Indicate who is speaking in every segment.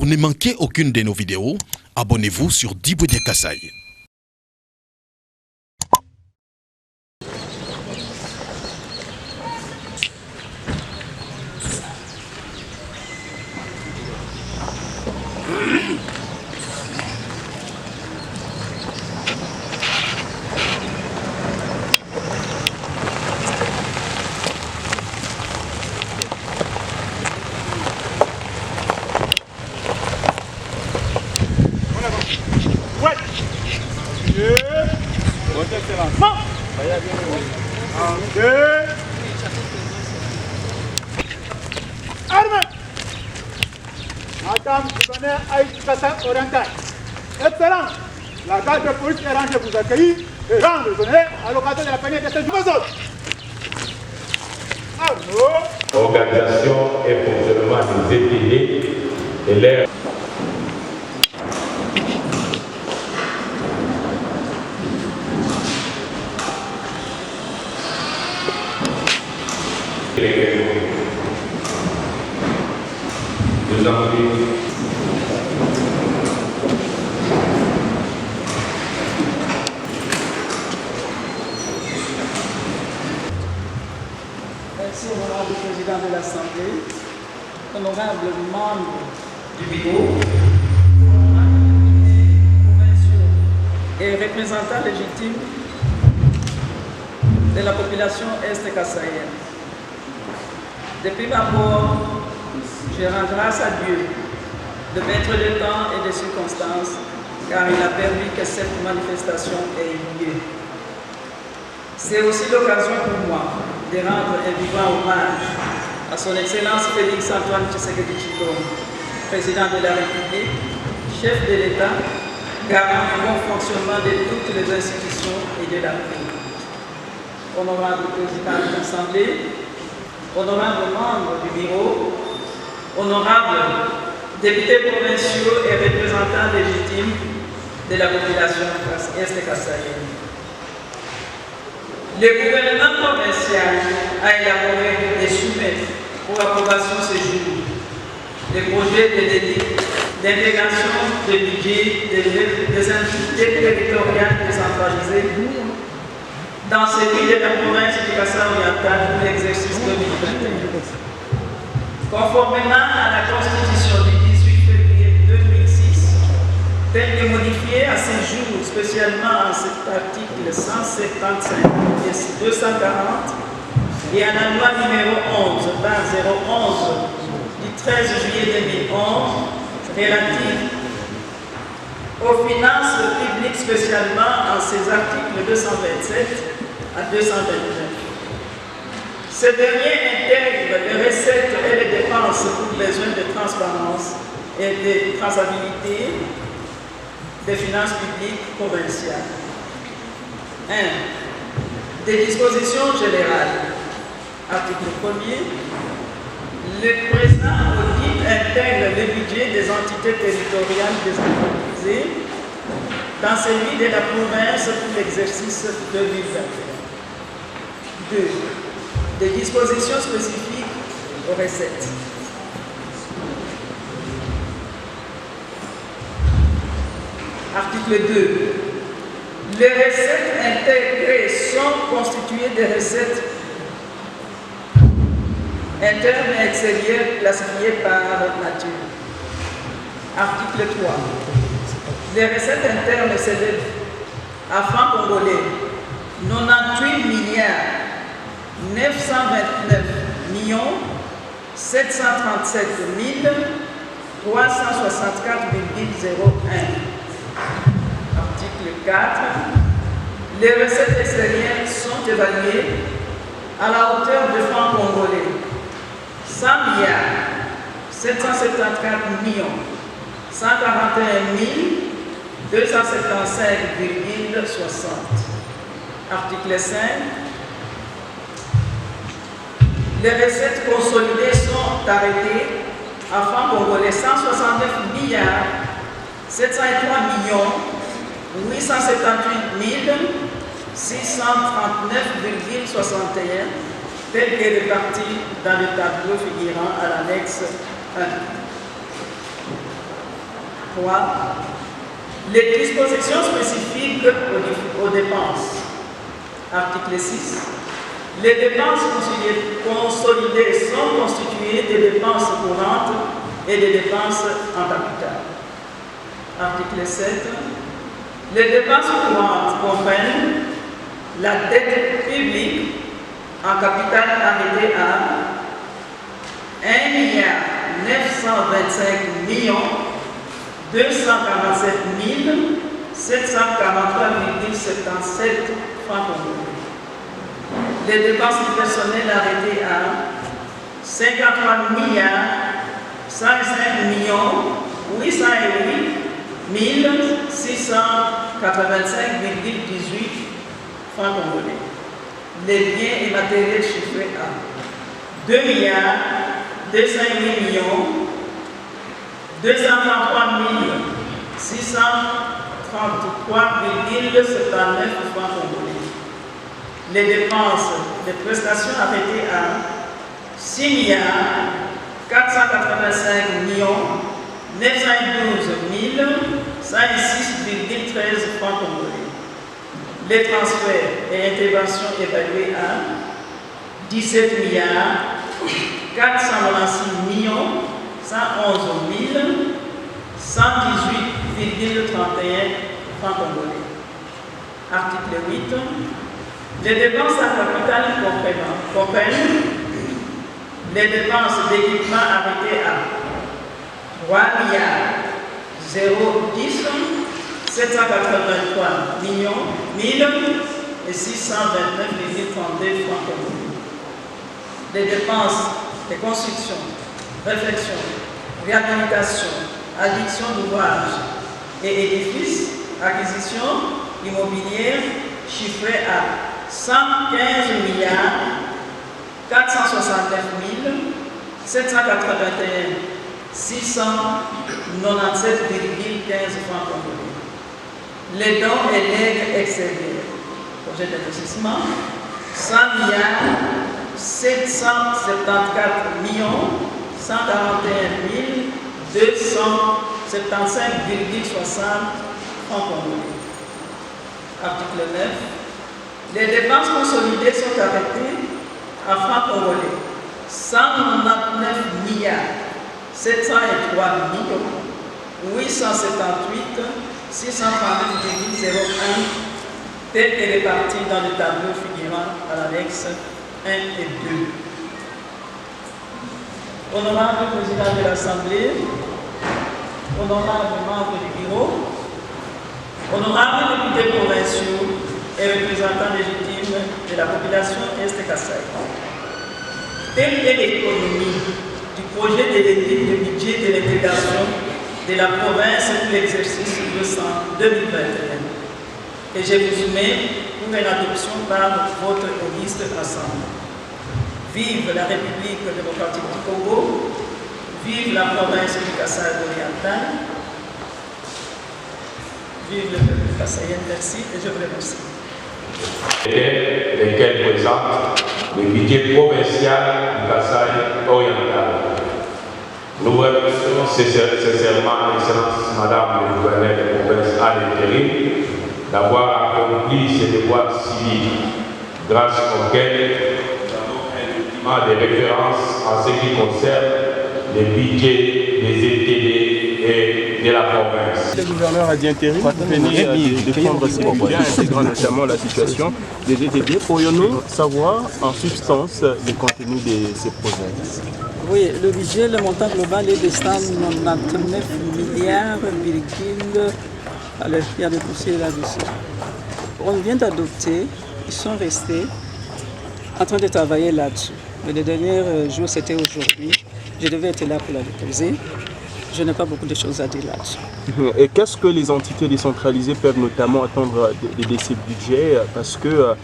Speaker 1: Pour ne manquer aucune de nos vidéos, abonnez-vous sur Diboudia Kasai.
Speaker 2: Madame Gouverneur Aït Kassa Oriental. Excellent. La garde de police est rangée vous accueillir et rendre l'honneur à l'occasion de la panière de cette maison.
Speaker 3: Organisation et fonctionnement des EPD et l'air.
Speaker 4: Merci, honorable président de l'Assemblée, honorable membre du bureau, provinciaux et représentants légitimes de la population est-kassaïenne. Depuis d'abord, je rends grâce à Dieu de mettre le temps et des circonstances, car il a permis que cette manifestation ait lieu. C'est aussi l'occasion pour moi de rendre un vivant hommage à son Excellence Félix Antoine Tshisekedi Tshilombo, président de la République, chef de l'État, garant du bon fonctionnement de toutes les institutions et de la République. Honorable président de l'Assemblée, honorable membre du bureau, honorable députés provinciaux et représentants légitimes de la population est-kassaïenne. Le gouvernement provincial a élaboré et soumis pour approbation ce jour le projet d'intégration de budget des entités territoriales décentralisées dans celui de la province du Kassai oriental pour l'exercice 2021. Conformément à la Constitution du 18 février 2006, telle que modifiée à ce jour, spécialement en cet article 175 et 240, et à la loi numéro 11/011 du 13 juillet 2011, relative aux finances publiques, spécialement en ses articles 227 à 229. Ce dernier intègre les recettes et les dépenses pour besoin de transparence et de traçabilité des finances publiques provinciales. 1. Des dispositions générales. Article 1er. Le présent audit intègre le budget des entités territoriales décentralisées dans celui de la province pour l'exercice 2021. 2. Des dispositions spécifiques aux recettes. Article 2. Les recettes intégrées sont constituées de recettes internes et extérieures classifiées par nature. Article 3. Les recettes internes s'élèvent à francs congolais 98 milliards 929 millions 737 364,01. Article 4. Les recettes extérieures sont évaluées à la hauteur de francs congolais 100 milliards 774 millions 141 275,60. Article 5. Les recettes consolidées sont arrêtées à francs congolais 169 milliards 703 millions 878 639,61, tel que réparti dans le tableau figurant à l'annexe 1. 3. Les dispositions spécifiques aux dépenses. Article 6. Les dépenses consolidées sont constituées des dépenses courantes et des dépenses en capital. Article 7. Les dépenses courantes comprennent la dette publique en capital arrêté à 1 925 247 743,77 francs congolais. Les dépenses du personnel arrêtées à 53 105 808 685,18 francs congolais. Les biens et matériels chiffrés à 2 208 233 633,79 francs congolais. Les dépenses de prestations arrêtées à 6 485 912 106,13 francs congolais. Les transferts et interventions évalués à 17 496 111 118,31 francs congolais. Article 8. Les dépenses en capital comprennent les dépenses d'équipement arrêtées à 3 010 783 629,32 francs congolais. Les dépenses de construction, réfection, réhabilitation, addiction d'ouvrages et édifices, acquisition immobilière chiffrée à 115 469 781 697,15 francs congolais. Les dons et legs extérieurs, projet d'investissement, 100 774 141 275,60 francs congolais. Article 9. Les dépenses consolidées sont arrêtées à francs congolais 199 703 878 639,01 tel que réparti dans le tableau figurant à l'annexe 1 et 2. Honorable président de l'Assemblée, honorable membre du bureau, honorables députés provinciaux et représentants légitimes de la population Est-Kasaï. Telle est l'économie du projet de budget de l'intégration de la province pour l'exercice 2021 et je vous soumets pour une adoption par votre auguste Assemblée. Vive la République démocratique du Congo, vive la province du Kasaï oriental, vive le peuple kassaïen, merci et je vous remercie.
Speaker 3: Lesquels présentent le budget provincial du Kasaï oriental. Nous remercions sincèrement l'excellence Madame le gouverneur de province à l'intérim d'avoir accompli ses devoirs civils, grâce auxquels nous avons un document de référence en ce qui concerne les budgets des ETD et de la province.
Speaker 5: Le gouverneur a dit intérim, venir défendre ses biens, intégrant notamment la situation des ETD. Pourrions-nous savoir en substance le contenu de ces projets?
Speaker 6: Oui, le budget, le montant global est de 199 milliards, alors il y a des poussières là-dessus. On vient d'adopter, ils sont restés en train de travailler là-dessus. Mais le dernier jour, c'était aujourd'hui. Je devais être là pour la déposer. Je n'ai pas beaucoup de choses à dire là-dessus.
Speaker 5: Et qu'est-ce que les entités décentralisées peuvent notamment attendre de ces budgets? Parce qu'il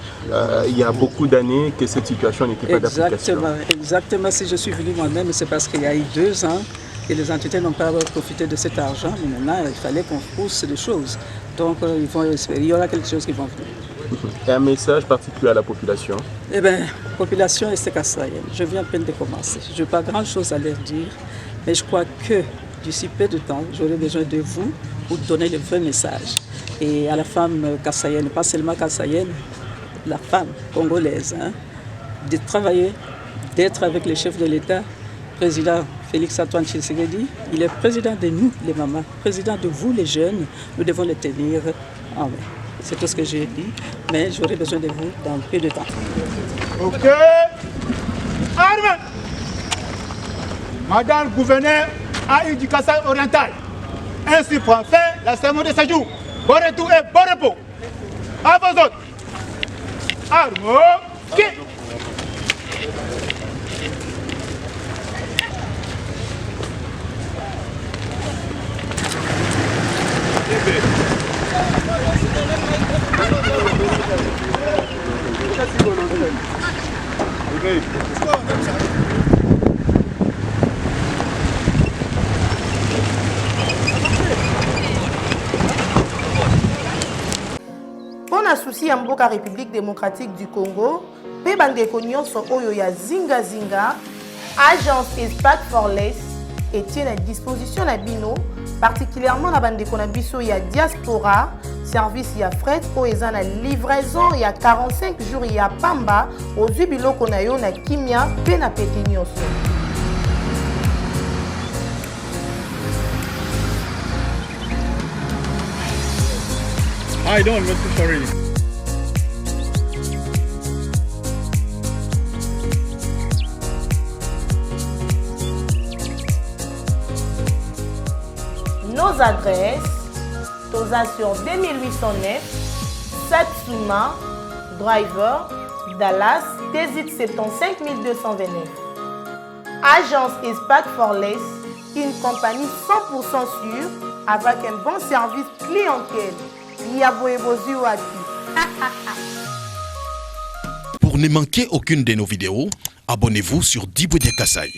Speaker 5: y a beaucoup d'années que cette situation n'était pas d'application.
Speaker 6: Exactement. Si je suis venu moi-même, c'est parce qu'il y a eu 2 ans et les entités n'ont pas profité de cet argent. Mais maintenant, il fallait qu'on pousse des choses. Donc, il y aura quelque chose qui va venir.
Speaker 5: Et un message particulier à la population?
Speaker 6: Eh bien, population est-kasaïenne. Je viens à peine de commencer. Je n'ai pas grand-chose à leur dire, mais je crois que d'ici peu de temps, j'aurai besoin de vous pour donner le vrai message. Et à la femme kassaïenne, pas seulement kassaïenne, la femme congolaise, hein, de travailler, d'être avec le chef de l'État, président Félix-Antoine Tshisekedi. Il est président de nous, les mamans, président de vous, les jeunes. Nous devons le tenir en main. C'est tout ce que j'ai dit, mais j'aurai besoin de vous dans peu de temps.
Speaker 2: Ok. Armes. Madame le gouverneur a eu du Kasaï oriental. Ainsi prend fin la cérémonie de séjour. Bon retour et bon repos. À vos autres. Armes. Qui?
Speaker 7: Pour un souci en Mboka République démocratique du Congo, pe bandeko nyonso oyo ya zinga zinga, agence Espace for Less et tient à disposition na bino, particulièrement na bandeko na biso ya diaspora, service ya fret o eza na livraison ya 45 jours ya pamba ozwi biloko na yo na kimia pe na pete nyonso.
Speaker 2: I don't, Mr. Farid.
Speaker 7: Nos adresses, Toza sur 2809, Satsuma, Driver, Dallas, Tézit 75229. Agence Espace for Less, une compagnie 100% sûre avec un bon service clientèle.
Speaker 1: Pour ne manquer aucune de nos vidéos, abonnez-vous sur Diboudia Kassaï.